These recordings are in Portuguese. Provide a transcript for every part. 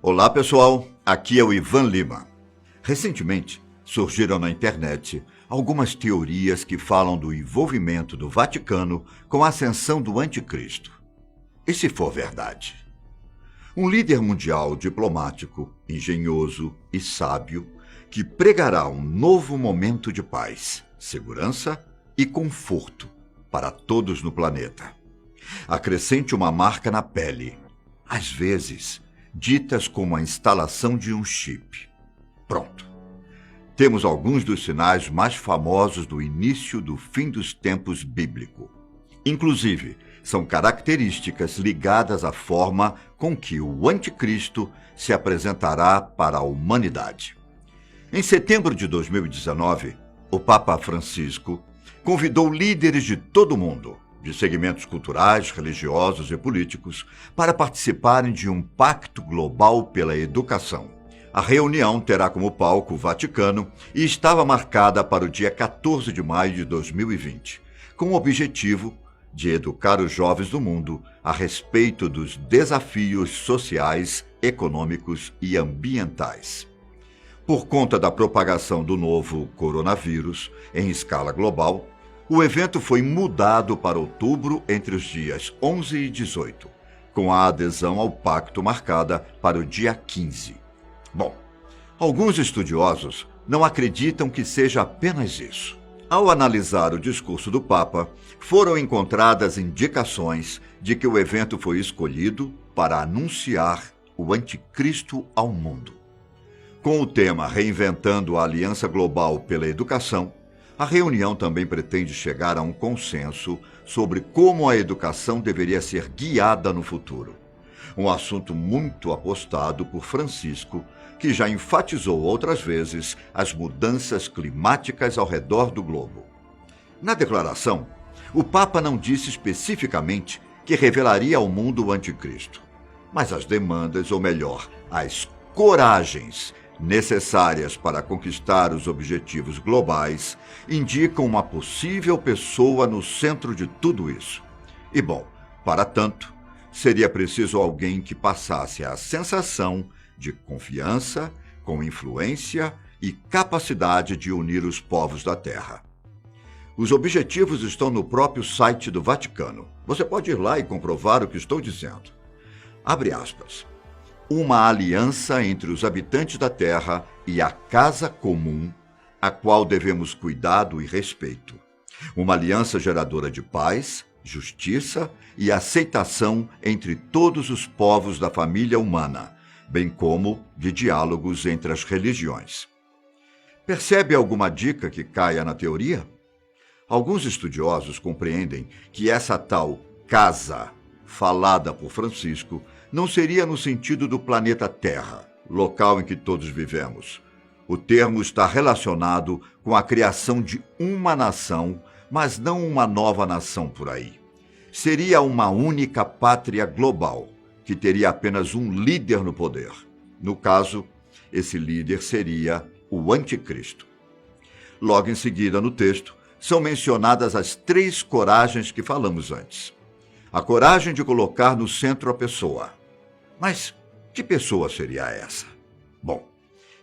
Olá pessoal, aqui é o Ivan Lima. Recentemente surgiram na internet algumas teorias que falam do envolvimento do Vaticano com a ascensão do Anticristo. E se for verdade? Um líder mundial diplomático, engenhoso e sábio que pregará um novo momento de paz, segurança e conforto para todos no planeta. Acrescente uma marca na pele, às vezes ditas como a instalação de um chip. Pronto. Temos alguns dos sinais mais famosos do início do fim dos tempos bíblico. Inclusive, são características ligadas à forma com que o Anticristo se apresentará para a humanidade. Em setembro de 2019, o Papa Francisco convidou líderes de todo o mundo, de segmentos culturais, religiosos e políticos, para participarem de um pacto global pela educação. A reunião terá como palco o Vaticano e estava marcada para o dia 14 de maio de 2020, com o objetivo de educar os jovens do mundo a respeito dos desafios sociais, econômicos e ambientais. Por conta da propagação do novo coronavírus em escala global, o evento foi mudado para outubro entre os dias 11 e 18, com a adesão ao pacto marcada para o dia 15. Bom, alguns estudiosos não acreditam que seja apenas isso. Ao analisar o discurso do Papa, foram encontradas indicações de que o evento foi escolhido para anunciar o Anticristo ao mundo. Com o tema Reinventando a Aliança Global pela Educação, a reunião também pretende chegar a um consenso sobre como a educação deveria ser guiada no futuro. Um assunto muito apostado por Francisco, que já enfatizou outras vezes as mudanças climáticas ao redor do globo. Na declaração, o Papa não disse especificamente que revelaria ao mundo o Anticristo, mas as demandas, ou melhor, as coragens necessárias para conquistar os objetivos globais, indicam uma possível pessoa no centro de tudo isso. E bom, para tanto, seria preciso alguém que passasse a sensação de confiança, com influência e capacidade de unir os povos da Terra. Os objetivos estão no próprio site do Vaticano. Você pode ir lá e comprovar o que estou dizendo. Abre aspas. Uma aliança entre os habitantes da Terra e a casa comum, a qual devemos cuidado e respeito. Uma aliança geradora de paz, justiça e aceitação entre todos os povos da família humana, bem como de diálogos entre as religiões. Percebe alguma dica que caia na teoria? Alguns estudiosos compreendem que essa tal casa, falada por Francisco, não seria no sentido do planeta Terra, local em que todos vivemos. O termo está relacionado com a criação de uma nação, mas não uma nova nação por aí. Seria uma única pátria global, que teria apenas um líder no poder. No caso, esse líder seria o Anticristo. Logo em seguida, no texto, são mencionadas as 3 coragens que falamos antes. A coragem de colocar no centro a pessoa. Mas que pessoa seria essa? Bom,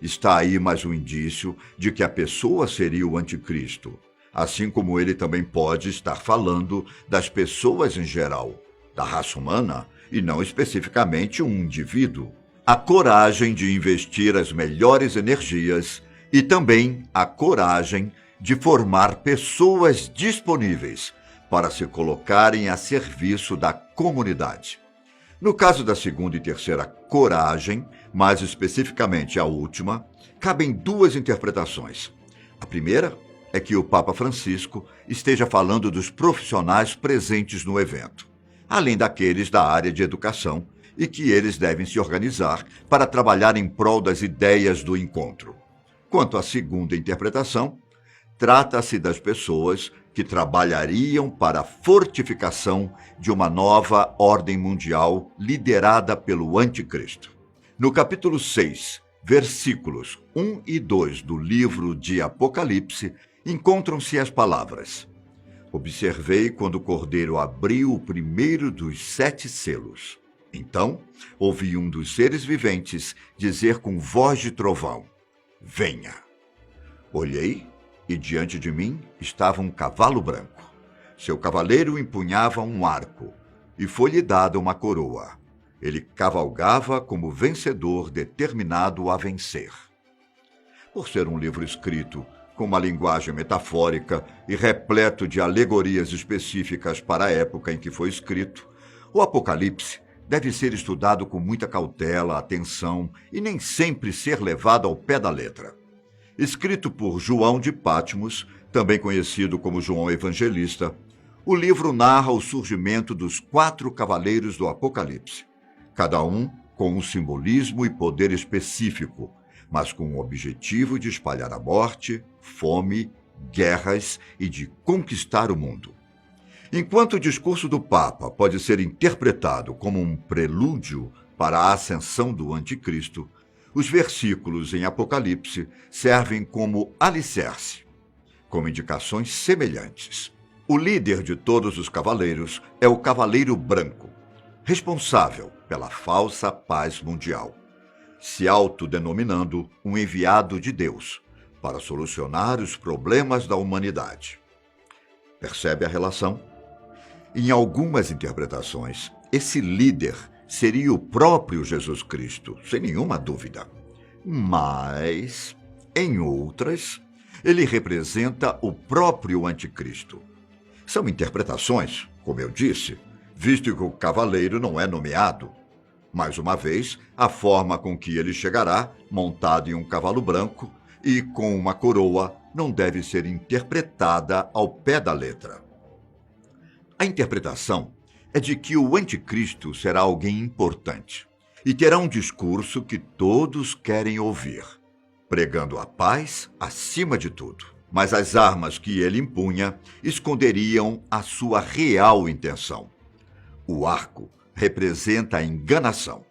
está aí mais um indício de que a pessoa seria o Anticristo, assim como ele também pode estar falando das pessoas em geral, da raça humana, e não especificamente um indivíduo. A coragem de investir as melhores energias e também a coragem de formar pessoas disponíveis para se colocarem a serviço da comunidade. No caso da segunda e terceira coragem, mais especificamente a última, cabem 2 interpretações. A primeira é que o Papa Francisco esteja falando dos profissionais presentes no evento, além daqueles da área de educação, e que eles devem se organizar para trabalhar em prol das ideias do encontro. Quanto à segunda interpretação, trata-se das pessoas que trabalhariam para a fortificação de uma nova ordem mundial liderada pelo Anticristo. No capítulo 6, versículos 1 e 2 do livro de Apocalipse, encontram-se as palavras: Observei quando o Cordeiro abriu o primeiro dos 7 selos. Então, ouvi um dos seres viventes dizer com voz de trovão: venha. Olhei e diante de mim estava um cavalo branco. Seu cavaleiro empunhava um arco e foi-lhe dada uma coroa. Ele cavalgava como vencedor determinado a vencer. Por ser um livro escrito com uma linguagem metafórica e repleto de alegorias específicas para a época em que foi escrito, o Apocalipse deve ser estudado com muita cautela, atenção e nem sempre ser levado ao pé da letra. Escrito por João de Patmos, também conhecido como João Evangelista, o livro narra o surgimento dos 4 cavaleiros do Apocalipse, cada um com um simbolismo e poder específico, mas com o objetivo de espalhar a morte, fome, guerras e de conquistar o mundo. Enquanto o discurso do Papa pode ser interpretado como um prelúdio para a ascensão do Anticristo, os versículos em Apocalipse servem como alicerce, com indicações semelhantes. O líder de todos os cavaleiros é o Cavaleiro Branco, responsável pela falsa paz mundial, se autodenominando um enviado de Deus para solucionar os problemas da humanidade. Percebe a relação? Em algumas interpretações, esse líder seria o próprio Jesus Cristo, sem nenhuma dúvida. Mas, em outras, ele representa o próprio Anticristo. São interpretações, como eu disse, visto que o cavaleiro não é nomeado. Mais uma vez, a forma com que ele chegará, montado em um cavalo branco e com uma coroa, não deve ser interpretada ao pé da letra. A interpretação é de que o Anticristo será alguém importante e terá um discurso que todos querem ouvir, pregando a paz acima de tudo. Mas as armas que ele empunha esconderiam a sua real intenção. O arco representa a enganação.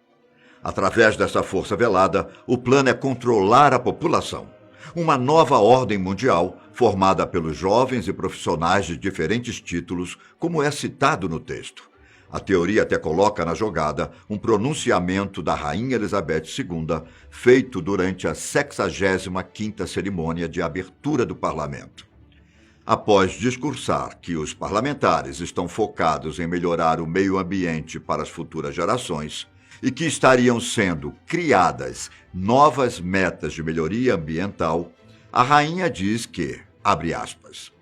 Através dessa força velada, o plano é controlar a população. Uma nova ordem mundial, formada pelos jovens e profissionais de diferentes títulos, como é citado no texto. A teoria até coloca na jogada um pronunciamento da Rainha Elizabeth II, feito durante a 65ª cerimônia de abertura do parlamento. Após discursar que os parlamentares estão focados em melhorar o meio ambiente para as futuras gerações e que estariam sendo criadas novas metas de melhoria ambiental, a rainha diz que, abre aspas,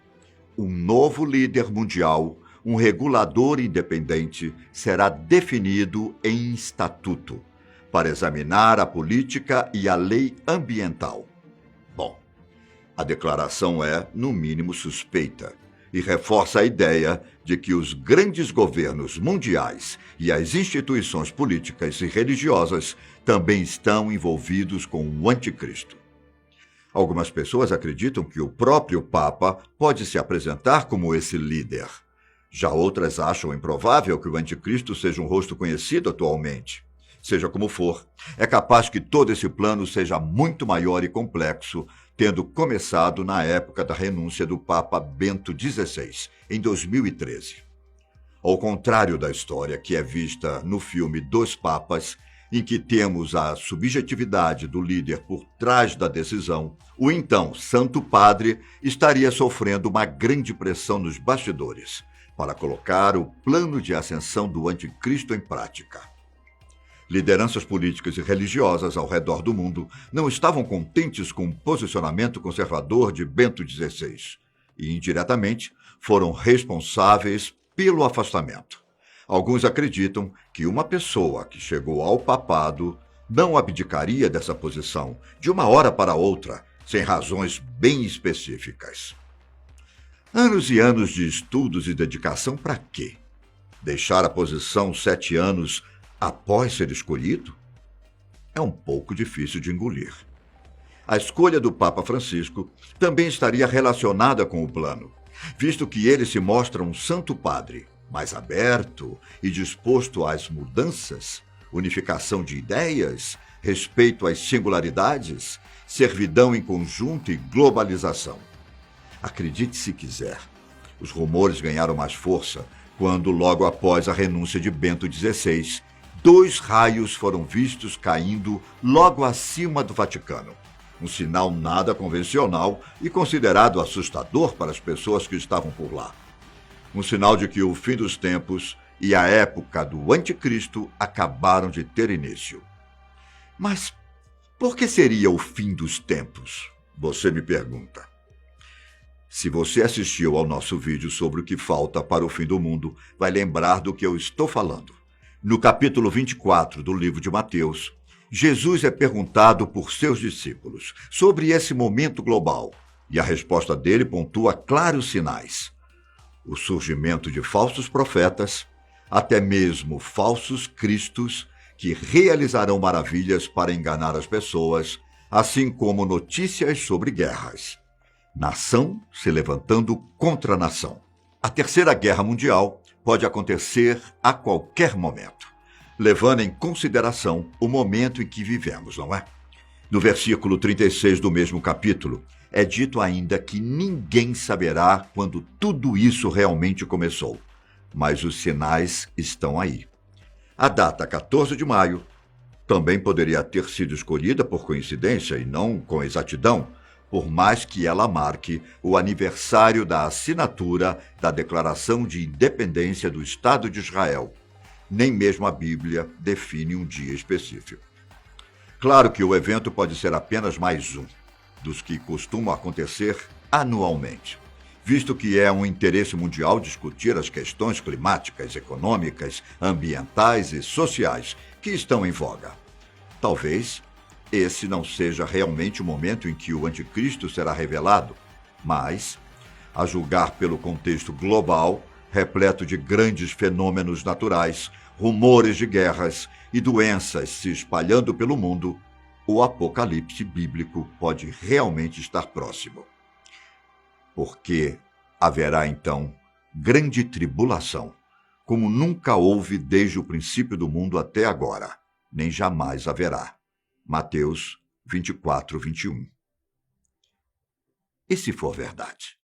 um novo líder mundial, um regulador independente, será definido em estatuto para examinar a política e a lei ambiental. Bom, a declaração é, no mínimo, suspeita e reforça a ideia de que os grandes governos mundiais e as instituições políticas e religiosas também estão envolvidos com o Anticristo. Algumas pessoas acreditam que o próprio Papa pode se apresentar como esse líder. Já outras acham improvável que o Anticristo seja um rosto conhecido atualmente. Seja como for, é capaz que todo esse plano seja muito maior e complexo, tendo começado na época da renúncia do Papa Bento XVI, em 2013. Ao contrário da história que é vista no filme Dos Papas, em que temos a subjetividade do líder por trás da decisão, o então Santo Padre estaria sofrendo uma grande pressão nos bastidores para colocar o plano de ascensão do Anticristo em prática. Lideranças políticas e religiosas ao redor do mundo não estavam contentes com o posicionamento conservador de Bento XVI e, indiretamente, foram responsáveis pelo afastamento. Alguns acreditam que uma pessoa que chegou ao papado não abdicaria dessa posição de uma hora para outra, sem razões bem específicas. Anos e anos de estudos e dedicação para quê? Deixar a posição 7 anos após ser escolhido? É um pouco difícil de engolir. A escolha do Papa Francisco também estaria relacionada com o plano, visto que ele se mostra um santo padre, mais aberto e disposto às mudanças, unificação de ideias, respeito às singularidades, servidão em conjunto e globalização. Acredite se quiser, os rumores ganharam mais força quando, logo após a renúncia de Bento XVI, 2 raios foram vistos caindo logo acima do Vaticano. Um sinal nada convencional e considerado assustador para as pessoas que estavam por lá. Um sinal de que o fim dos tempos e a época do Anticristo acabaram de ter início. Mas por que seria o fim dos tempos? Você me pergunta. Se você assistiu ao nosso vídeo sobre o que falta para o fim do mundo, vai lembrar do que eu estou falando. No capítulo 24 do livro de Mateus, Jesus é perguntado por seus discípulos sobre esse momento global, e a resposta dele pontua claros sinais. O surgimento de falsos profetas, até mesmo falsos cristos, que realizarão maravilhas para enganar as pessoas, assim como notícias sobre guerras. Nação se levantando contra nação. A Terceira Guerra Mundial pode acontecer a qualquer momento, levando em consideração o momento em que vivemos, não é? No versículo 36 do mesmo capítulo, é dito ainda que ninguém saberá quando tudo isso realmente começou, mas os sinais estão aí. A data 14 de maio também poderia ter sido escolhida por coincidência e não com exatidão, por mais que ela marque o aniversário da assinatura da Declaração de Independência do Estado de Israel. Nem mesmo a Bíblia define um dia específico. Claro que o evento pode ser apenas mais um dos que costumam acontecer anualmente, visto que é um interesse mundial discutir as questões climáticas, econômicas, ambientais e sociais que estão em voga. Talvez esse não seja realmente o momento em que o anticristo será revelado, mas, a julgar pelo contexto global, repleto de grandes fenômenos naturais, rumores de guerras e doenças se espalhando pelo mundo, o apocalipse bíblico pode realmente estar próximo. Porque haverá, então, grande tribulação, como nunca houve desde o princípio do mundo até agora, nem jamais haverá. Mateus 24, 21. E se for verdade?